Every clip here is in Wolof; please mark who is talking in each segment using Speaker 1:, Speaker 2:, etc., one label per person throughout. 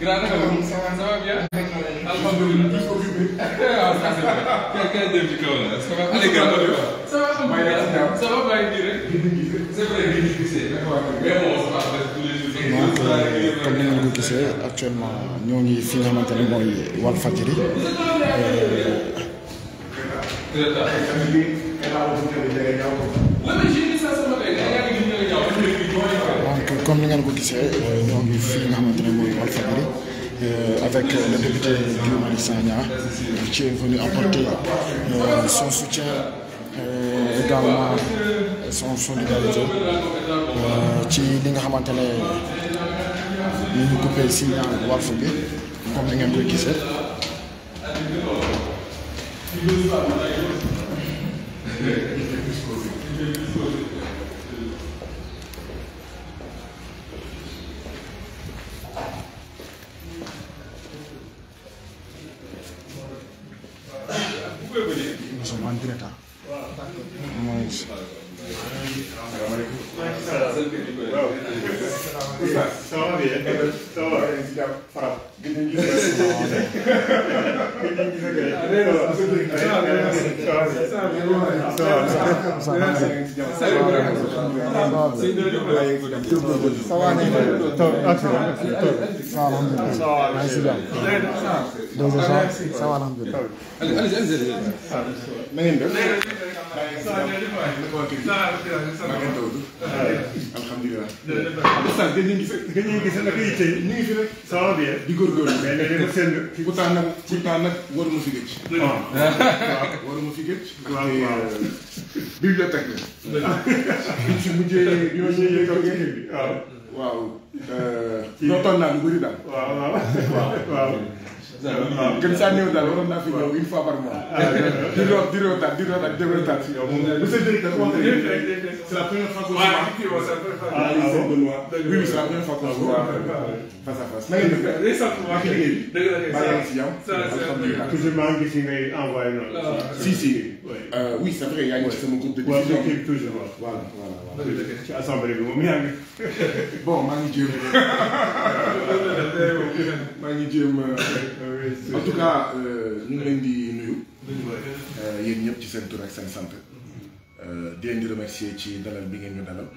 Speaker 1: Grand naka ça va bien. alhamdulilah. Kay dem ci kaw la. ça va allez grand ça va ça va bàyyi nii rek. c'est vrai que ñu gisee. mais bon ça va tous les jours.
Speaker 2: comme ni nga ko gisee actuellement ñoo ngi fi nga xamante ne mooy Walfadjri. donc comme ni ngeen ko gisee ñoo ngi fi nga xamante ne mooy Walfadjri avec le député Guy Marius Sagna qui est venu apporter son soutien également son solidarité ci li nga xamante ne ñu ngi coupé signal Walf bi comme ni ngeen koy gisee. Nous sommes en direct.
Speaker 3: Ça va bien. Ça va. alhamdulilah. Oustaz gën ñu gis nag yi tey ñu ngi fi rek. ça va bien di góorgóorlu. mais léegi seen pourtant nag waruma fi gëj. waaw waruma fi gëj. waaw bibliothèque la. biñ fi mujjee bi ma ñëwee kaw bi waaw. nootoon naa lu bëri daal. waaw. gën saa néew daal waroon naa fi ñëw une fois par mois. di rootaat c'est la première fois qu'on se voit. Oui, c'est la première fois qu'on se voit face à face. na ngeen def ak liggéey bi. maa ngi si jàmm. toujours maa ngi gis ngay envoyé noonu. si. oui c'est vrai yaa ngi ci sama groupe de discussion. waaw toujours voilà. ci assemblée bi moom yaa ngi. bon maa ngi jéem. en tout cas ñu ngi leen di nuyu. yéen ñëpp ci seen tur ak seen sant. di leen di remercier ci dalal bi ngeen ñu dalal.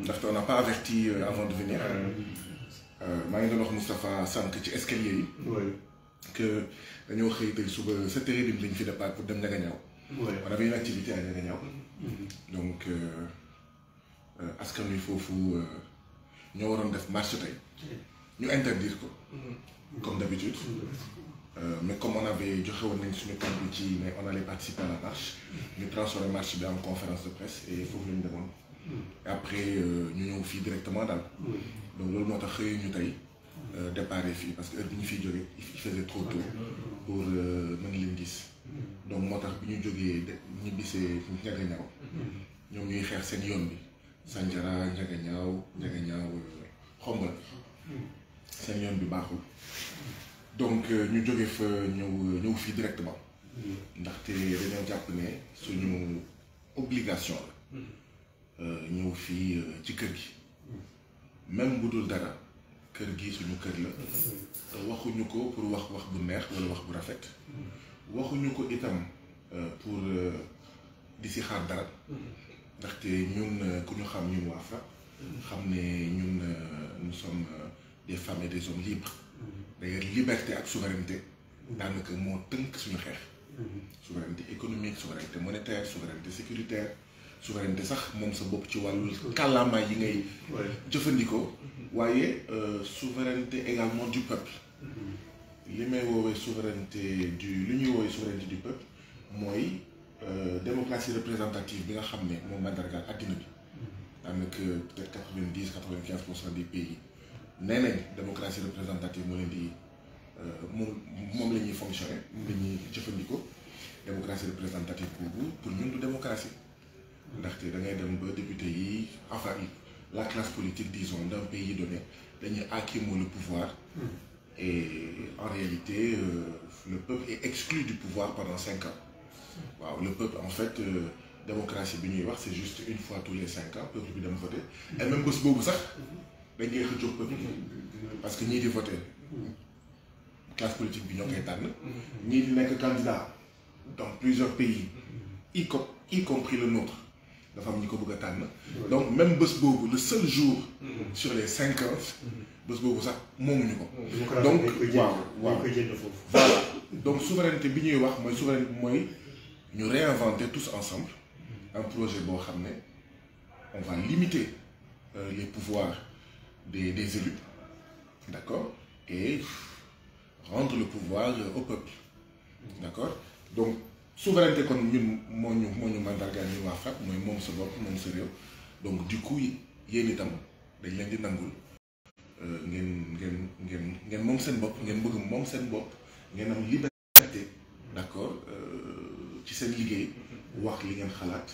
Speaker 3: ndaxte on n'a pas averti avant de venir. maa ngi doon wax Moustapha sànq ci escalier yi. que dañoo xëy tey suba 7h30 lañ fi départ pour dem Ndiaganiao. on avait une activité à Ndiaganiao. donc askan wi foofu ñoo waroon def marche tey. ñu interdire ko. comme d'habitude. Mais comme on avait joxe woon nañ suñu kàddu ci mais on allait participer à la marche. ñu transformé marche bi en conférence de presse et foofu la ñu demoon. et après ñu ñëw fii directement daal. donc loolu moo tax xëy ñu tey déparé fii parce que heure bi ñu fiy jógee il faisait trop tôt pour mën leen gis. donc moo tax bi ñu jógee ñibbisee Ndiaganiao. ñoom ñuy xeex seen yoon bi. Sandiara Ndiaganiao Xombol. seen yoon bi baaxul. donc ñu jógee fa ñëw fii directement. ndaxte dañoo jàpp ne suñu obligation la. ñëw fii ci kër gi. même bu dul dara kër gi suñu kër la. waxuñu ko pour wax bu neex wala wax bu rafet. waxuñu ko itam pour di si xaar dara. ndaxte ñun ku ñu xam ñun waa FRAPP. xam ne ñun nous sommes des femmes et des hommes libres. d'ailleurs liberté ak souveraineté daanaka moo tënk suñu xeex. souveraineté économique souveraineté monétaire souveraineté sécuritaire souveraineté sax moom sa bopp ci wàllu kàllaamaay yi ngay jëfandikoo. waaye souveraineté également du peuple. li may woowee souveraineté li ñuy woowee souveraineté du peuple mooy démocratie représentative bi nga xam ne moom mandargaal àddina bi. daanaka peut-être 90-95% des pays. nee nañ démocratie représentative moo leen di moom la ñuy fonctionner moom la ñuy jëfandikoo démocratie représentative boobu pour ñun du démocratie ndaxte da ngay dem ba député yi enfin la classe politique disons d'un pays donné dañuy acquérir le pouvoir et en réalité le peuple est exclu du pouvoir pendant 5 ans waaw le peuple en fait démocratie bi ñuy wax c'est juste une fois tous les 5 ans peuple bi dem voter et même bés boobu sax dañ koy xëccoo peuple parce que ñii di voter classe politique bi ñoo koy tànn. ñii di nekk candidat dans plusieurs pays y compris le nôtre dafa am ñi ko bëgg a tànn. donc même bés boobu le seul jour. sur les 5 ans. bés boobu sax moomuñu ko. donc waaw voilà donc souveraineté bi ñuy wax mooy souveraineté mooy ñu réinventer tous ensemble un projet boo xam ne on va limiter les pouvoirs des élus, d'accord, et rendre le pouvoir au peuple, d'accord. Donc souveraineté comme ñun moo ñu mandargaal ñu waa FRAPP mooy moom sa bopp moom sa réew. donc du coup yéen itam dañ leen di nangul ngeen moom seen bopp ngeen bëgg moom seen bopp ngeen am liberté, d'accord, ci seen liggéey wax li ngeen xalaat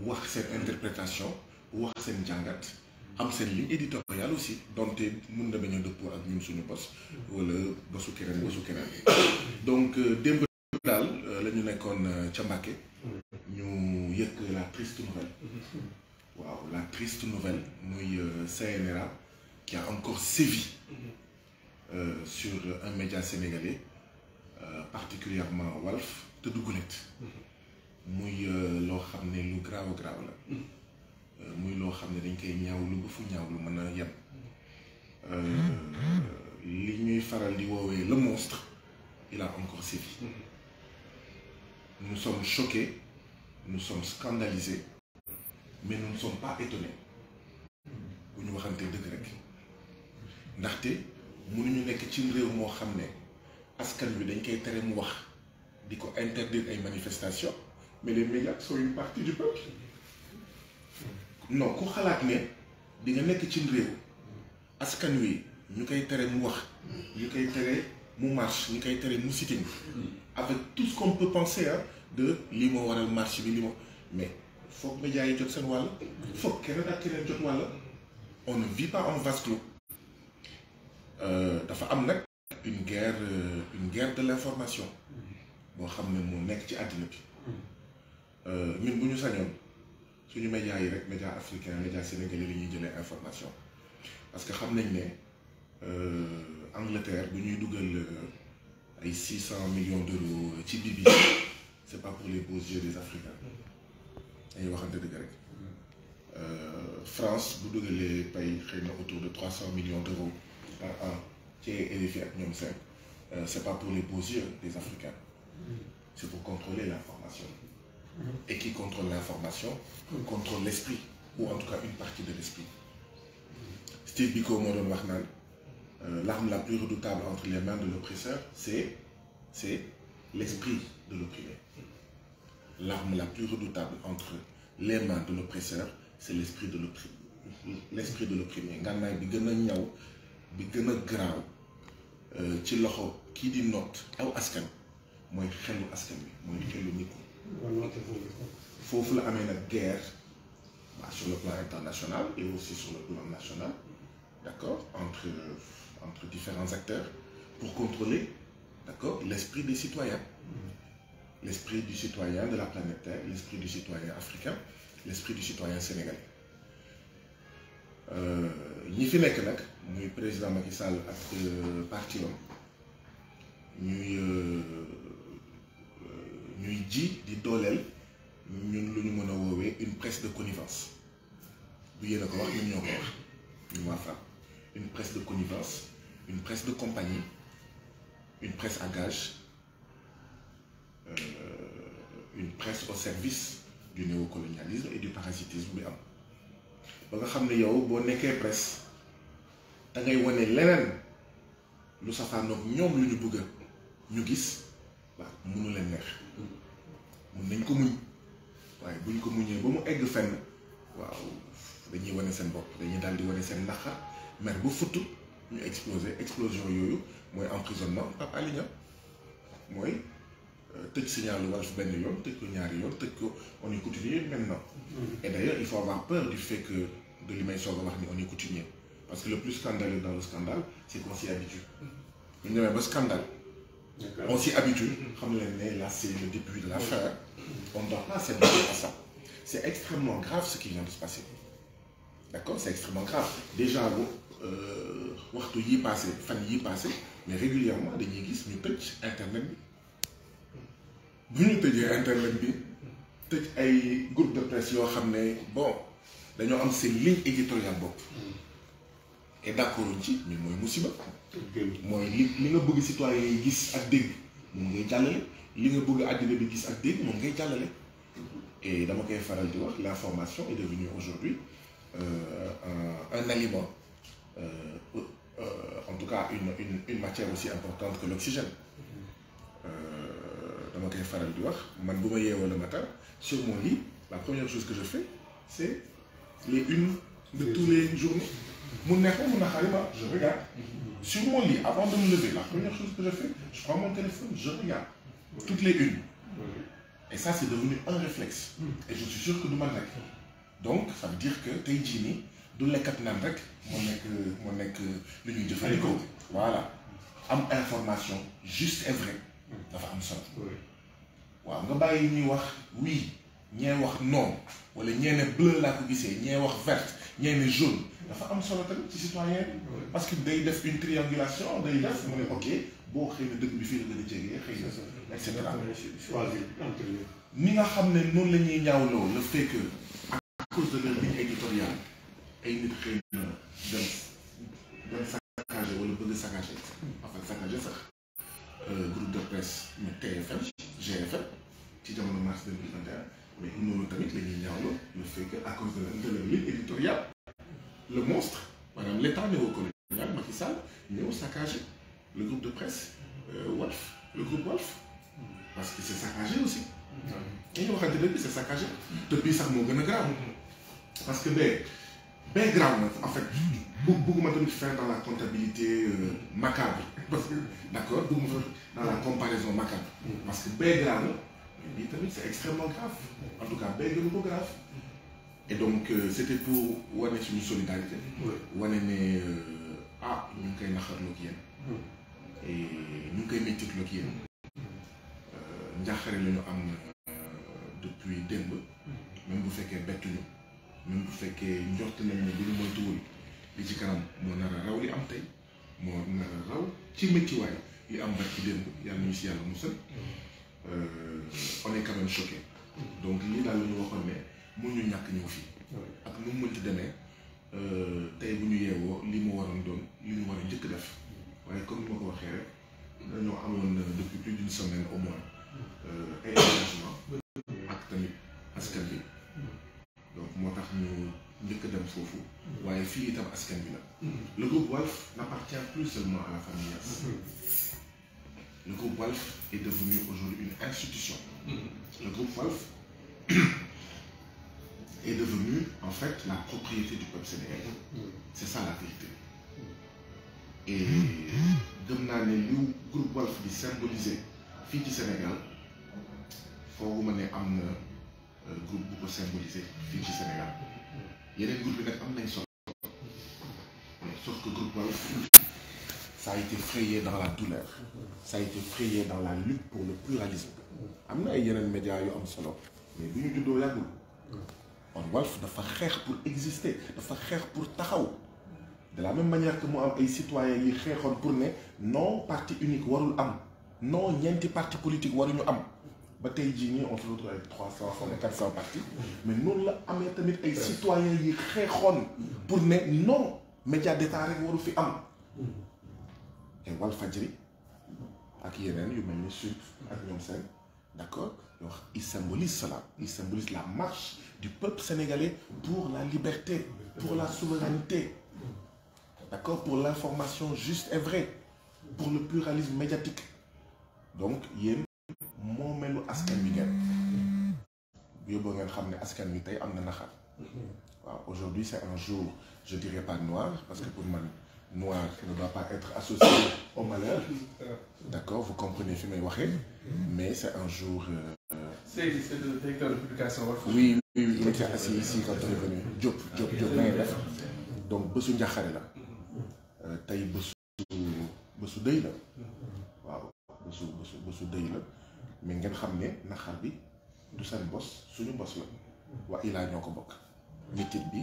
Speaker 3: wax seen interprétation wax seen jàngat am seen ligne éditoriale aussi donte mun na bañ a dëppoo ak ñun suñu bos wala bosu keneen donc démb daal la ñu nekkoon ca Mbacké ñu yëg la triste nouvelle waaw la triste nouvelle muy CNRA qui a encore sévi sur un média sénégalais particulièrement Walf te dugulet muy loo xam ne lu grave la muy loo xam ne dañ koy ñaawlu ba fu ñaawlu mën a yem li ñuy faral di woowee le monstre il a encore sévi. Nous sommes choqués, nous sommes scandalisés, mais nous ne sommes pas étonnés bu ñu waxante dëgg rek ndaxte mënuñu nekk ci réew moo xam ne askan wi dañ koy tere mu wax di ko interdire ay manifestations mais les médias sont une partie du peuple. non ku xalaat ne di nga nekk ci réew askan wi ñu koy tere mu wax ñu koy tere mu marche ñu koy tere mu sitting avec tout ce qu'on peut penser de lii moo waral marche bi lii moo mais foog médias yi jot seen wàll foog keneen ak keneen jot wàll. On ne vit pas en vase clos. dafa am nag une guerre de l'information boo xam ne moo nekk ci àddina bi ñun bu ñu sañoon suñu médias yi rek médias africains médias sénégalais li ñuy jëlee information parce que xam nañ ne Angleterre bu ñuy dugal ay 600 millions d'euros ci BBC c'est pas pour les beaux yeux des Africains dañuy waxante dëgg rek. France bu dugalee pay xëy na autour de 300 millions d'euros par an ci RFI ak ñoom seen c'est pas pour les beaux yeux des Africains c'est pour contrôler l'information et qui contrôle l'information contrôle l'esprit ou en tout cas une partie de l'esprit. Steve Biko moo doon wax naan l'arme la plus redoutable entre les mains de l'oppresseur c'est l'esprit de l'opprimé. L'arme la plus redoutable entre les mains de l'oppresseur c'est l'esprit de l'opprimé ngànnaay bi gën a ñaw bi gën a garaaw ci loxo kii di noot aw askan mooy xelu askan bi mooy xelu nit ñi foofu la amee nag guerre sur le plan international et aussi sur le plan national, d'accord, entre différents acteurs pour contrôler, d'accord, l'esprit des citoyens, l'esprit du citoyen de la planète Terre, l'esprit du citoyen africain, l'esprit du citoyen sénégalais. ñi fi nekk nag muy président Macky Sall ak parti am ñuy ji di dooleel ñun lu ñu mën a woowee une presse de connivence bu yéen a ko wax ñun ñoo ko wax ñun waa FRAPP une presse de connivence une presse de compagnie une presse à gage une presse au service du néocolonialisme et du parasitisme bi am ba nga xam ne yow boo nekkee presse da ngay wane leneen lu safaanoog ñoom lu ñu bëgg ñu gis waaw mënu leen neex mun nañ ko muñ waaye buñ ko muñee ba mu egg fenn waaw dañuy wane seen bopp dañuy daal di wane seen naqar mer ba futt ñu explosion yooyu mooy emprisonnement Pape Alé Niang mooy tëj signalu Walf benn yoon tëj ko ñaari yoon tëj ko on est coutumier maintenant. Et d'ailleurs il faut avoir peur du fait que de li may soog a wax ni on est coutumier parce que le plus scandaleux dans le scandale c'est qu'on s'y habitue. ñu demee ba scandale. On s'y habitue xam leen ne là c'est le début de la fin. On ne doit pas s'habituer à ça. C'est extrêmement grave ce qui vient de se passer. D'accord, c'est extrêmement grave. Déjà waxtu yi passé fan yi passé mais régulièrement dañuy gis ñu tëj internet bi bu ñu tëjee internet bi tëj ay groupe de presse yoo xam ne bon dañoo am seen ligne éditoriale bopp et d'accord ci ñun mooy musiba mooy li nga bëgg citoyen yi gis ak dégg moom ngay jàllale li nga bëgg àddina bi gis ak dégg moom ngay jàllale et dama koy faral di wax l'information est devenue aujourd'hui un aliment en tout cas une matière aussi importante que l'oxygène dama koy faral di wax man bu ma yeewoo le matin sur mon lit la première chose que je fais c'est les unes de tous les journaux mu nekk mu naqari ma je regarde sur mon lit avant de me lever la première chose que je fais je prends mon téléphone je regarde toutes les unes et ça c'est devenu un réflexe et je suis sûr que du ma nekk donc ça veut dire que tey jii nii du lekkat naan rek moo nekk lu ñuy jëfandikoo voilà am information juste et vrai dafa am solo waaw nga bàyyi ñuy wax oui ñee wax non wala ñee ne bleu laa ko gisee ñee wax verte ñee ne jaune dafa am solo tamit ci citoyen parce que day def une triangulation day def mu ne ok boo xëy na dëgg bi fii la gën a jege xëy na et cetera ni nga xam ne noonu la ñuy ñaawloo le fait que à cause de leur ligne éditoriale ay nit xëy na dem saccagé wala bëgg saccagé enfin saccagé sax groupe de presse ñu TFM GFM ci jamono mars 2021 mais noonu tamit la ñuy ñaawloo le fait que à cause de leur ligne éditoriale le monstre maanaam l'état néocolonial Macky Sall ñëw saccagé le groupe de presse Walf le groupe Walf parce que c'est saccagé aussi dañu waxante dëgg c'est saccagé te bii sax moo gën a grave parce que bee grave na en fait bëgguma tamit faire dans la comptabilité macabre parce que d'accord bëgguma faire dans la comparaison macabre parce que bee grave na bii tamit c'est extrêmement grave en tout cas bee gënu ko grave et donc c'était pour wane suñu solidarité wane ne ñu ngi koy naxarloo ak yéen et ñu ngi koy méttitloo ak yéen njaaxare la ñu am depuis démb même bu fekkee bettuñu même bu fekkee njort nañ ne bu ñu moytuwul li ci kanam moo nar a raw li am tey moo nar a raw ci méttiwaay li am barki démb yàlla ñu si yàlla musal on est quand même choqué donc lii daal la ñu waxoon ne mun ñu ñàkk ñëw fii ak nu mu mënti demee tey bu ñu yeewoo li mu waroon doon li ñu war a njëkk def waaye comme ni ma ko waxee rek dañoo amoon depuis plus d'une semaine au moins ay engagement ak tamit askan bi donc moo tax ñu njëkk dem foofu waaye fii itam askan bi la le groupe Walf n'appartient plus seulement à la famille Niasse le groupe Walf est devenu aujourd'hui une institution le groupe Walf est devenu en fait la propriété du peuple sénégalais c'est ça la vérité et gëm naa ne li groupe Walf di symboliser fii ci Sénégal fooguma ne am na groupe bu ko symboliser fii ci Sénégal yeneen groupe yi nag am nañ solo mais sauf que groupe Walf ça a été frayé dans la douleur ça a été frayé dans la lutte pour le pluralisme am na ay yeneen médias yu am solo mais bu ñu juddoo yàggul on Walf dafa xeex pour exister dafa xeex pour taxaw de la même manière que mu am ay citoyens yi xeexoon pour ne non parti unique warul am non ñeenti parti politique waruñu am ba tey jii nii on se retrouve avec 300 ou 400 partis mais noonu la amee tamit ay citoyens yi xeexoon pour ne non média d'état rek waru fi am et Walfadjri ak yeneen yu mel ni Sud ak ñoom seen d'accord il symbolise cela il symbolise la marche du peuple sénégalais pour la liberté pour la souveraineté d'accord pour l'information juste et vraie pour le pluralisme médiatique donc yéen moo melu askan wi ngeen yóbboo ngeen xam ne askan wi tey am na naxar waaw aujourd'hui c'est un jour je dirais pas noir parce que pour man noir ne doit pas être associé au malheur d'accord vous comprenez fi may waxee mais c'est un jour
Speaker 1: c'est le directeur de publication Walf.
Speaker 3: oui il était assis ici quand on est venu Diop na ngeen def donc bésu njaxare la tey bésu dëy la waaw bésu dëy la mais ngeen xam ne naxar bi du seen bos suñu bos la waa ilaa ñoo ko bokk métit bi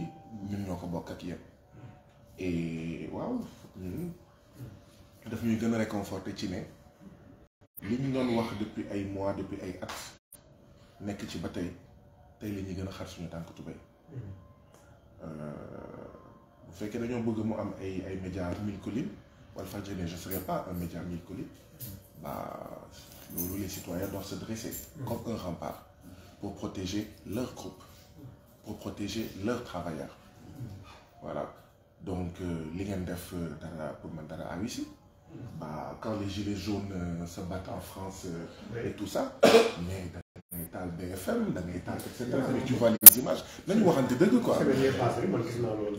Speaker 3: ñun ñoo ko bokk ak yéen et waaw daf ñuy gën a réconforter ci ne li ñu doon wax depuis ay mois depuis ay at nekk ci ba tey la ñuy gën a xar suñu tànk tubéy bu fekkee dañoo bëgg mu am ay médias 1000 collines Walfadjri ne je serai pas un média 1000 collines bah loolu les citoyens doivent se dresser comme un rempart pour protéger leur groupe pour protéger leurs travailleurs voilà donc li ngeen def dara pour man dara réussi bah quand les gilets jaunes se battent en France et tout ça mais da ngay taal BFM da ngay taal et cetera mais tu vois les images nañu waxante dëgg quoi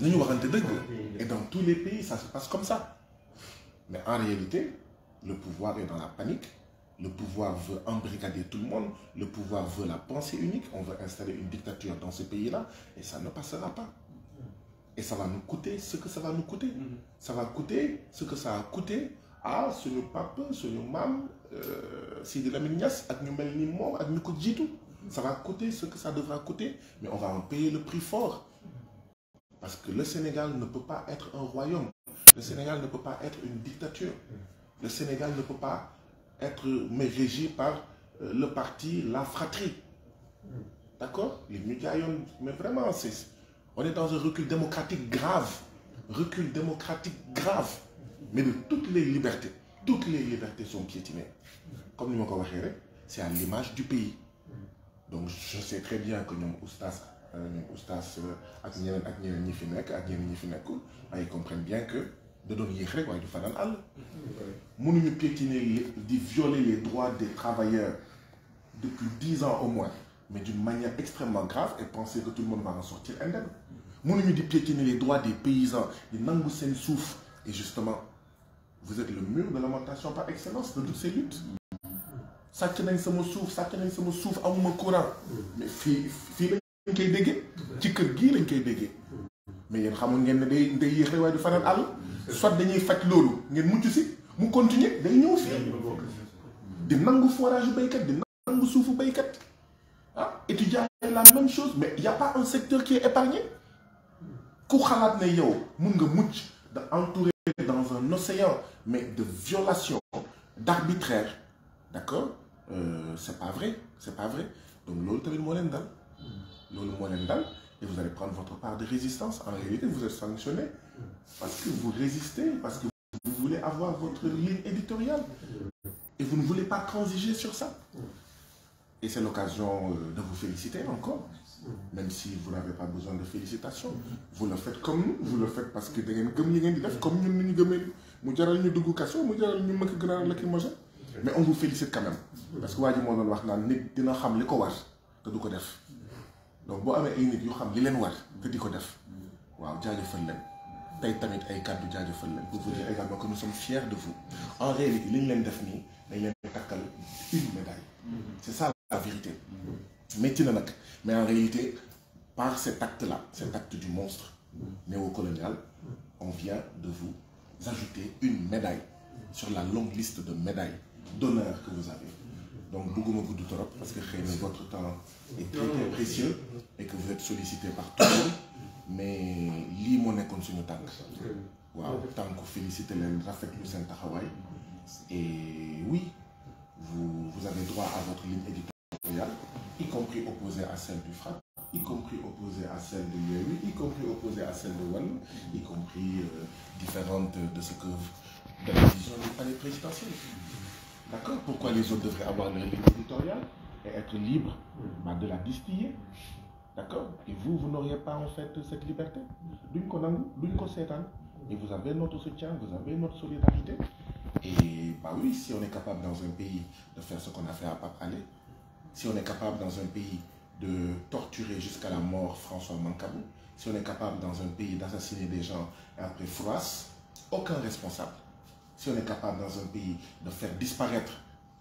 Speaker 3: nañu waxante dëgg et dans tous les pays ça se passe comme ça mais en réalité le pouvoir est dans la panique le pouvoir veut embrigader tout le monde le pouvoir veut la pensée unique on veut installer une dictature dans ce pays-là et ça ne passera pas et ça va nous coûter ce que ça va nous coûter ça va coûter ce que ça a coûté à suñu papa suñu maam Sidi Lamine Niass ak ñu mel ni moom ak ñu ko jiitu ça va coûter ce que ça devra coûter mais on va en payer le prix fort parce que le Sénégal ne peut pas être un royaume le Sénégal ne peut pas être une dictature le Sénégal ne peut pas être mais régi par le parti la fratrie d'accord li ñu jaayoon mais vraiment on est dans un recul démocratique grave mais de toutes les libertés sont piétinées comme ni ma ko waxee rek c'est à l'image du pays donc je sais très bien que ñoom oustaz ak ñeneen ñi fi nekk ak ñeneen ñi fi nekkul ils comprennent bien que da doon yéex rek waaye du fanaan àll mënuñu piétiner di violer les droits des travailleurs depuis 10 ans au moins mais d'une manière extrêmement grave et penser que tout le monde va en sortir indemne mënuñu di piétiner les droits des paysans di nangu seen suuf et justement vous êtes le mur de lamentation par excellence de toutes ces luttes sàcc nañ sama suuf amuma courant mais fii lañ koy déggee ci kër gii lañ koy déggee mais yéen xamul ngeen ne day yéex waaye du fanaan àll soit dañuy faj loolu ngeen mucc si mu continuer day ñëw fii di nangu forage yu béykat di nangu suufu béykat étudiants la même chose mais il y a pas un secteur qui est épargné ku xalaat ne yow mun nga mucc da entourer dans un océan mais de violation d'arbitraire d'accord c'est pas vrai donc loolu tamit moo leen dal et vous allez prendre votre part de résistance en réalité vous êtes sanctionné parce que vous résistez parce que vous voulez avoir votre ligne éditoriale et vous ne voulez pas transiger sur ça et c'est l'occasion de vous féliciter encore même si vous n'avez pas besoin de félicitations vous le faites comme nous vous le faites parce que da ngeen gëm yi ngeen di def comme ñun ni ñu gëmee mu jaral ñu dugg kaso mu jaral ñu mëkk grenade lacrymogène mais on vous félicite quand même parce que waa ji moo doon wax naan nit dina xam li ko war te du ko def donc boo amee ay nit yu xam li leen war te di ko def waaw jaajëfal leen tey tamit ay kàddu jaajëfal leen pour vous dire également que nous sommes fiers de vous en réalité li ñu leen def nii dañ leen takkal une médaille c'est ça la vérité métti na nag mais en réalité par cet acte-là cet acte du monstre néocolonial on vient de vous ajouter une médaille sur la longue liste de médailles d'honneur que vous avez donc bëgguma gudd trop parce que xëy na votre temps est très très précieux et que vous êtes sollicité par tout le monde mais lii moo nekkoon suñu tànk waaw tànku féliciter leen rafetlu seen taxawaay et oui vous avez droit à votre ligne éditoriale y compris opposée à celle du FRAPP y compris opposée à celle de Yewwi y compris opposée à celle de Wallu y compris différentes de ce que de la vision du palais présidentiel. D'accord? Pourquoi les autres devraient avoir leur ligne éditoriale et être libres de la distiller? D'accord? Et vous n'auriez pas en fait cette liberté? Duñ ko nangu, duñ ko seetaan. Et vous avez notre soutien, vous avez notre solidarité. Et oui, si on est capable dans un pays de faire ce qu'on a fait à Pape Alé, si on est capable dans un pays de torturer jusqu'à la mort François Mancabou, si on est capable dans un pays d'assassiner des gens et après froisse, aucun responsable. Si on est capable dans un pays de faire disparaître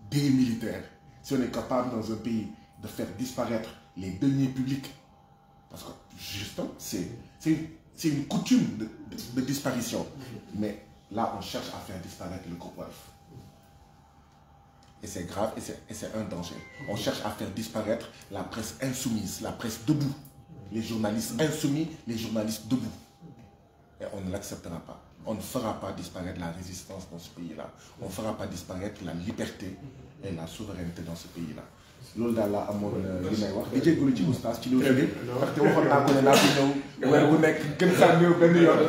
Speaker 3: des militaires, si on est capable dans un pays de faire disparaître les deniers publics, parce que justement, c'est une coutume de disparition. Mais là, on cherche à faire disparaître le groupe Walf. Et c'est grave et c'est un danger. On cherche à faire disparaître la presse insoumise, la presse debout. Les journalistes insoumis, les journalistes debout. Et on ne l'acceptera pas. on ne fera pas disparaître la résistance dans ce pays-là. On ne fera pas disparaître la liberté et la souveraineté dans ce pays-là. loolu daal laa amoon li may wax di jégalu ci oustaz ci loolu jógee parce que waxoon naa ko ne naa fi ñëw weer bu nekk gën saa ñëw benn yoon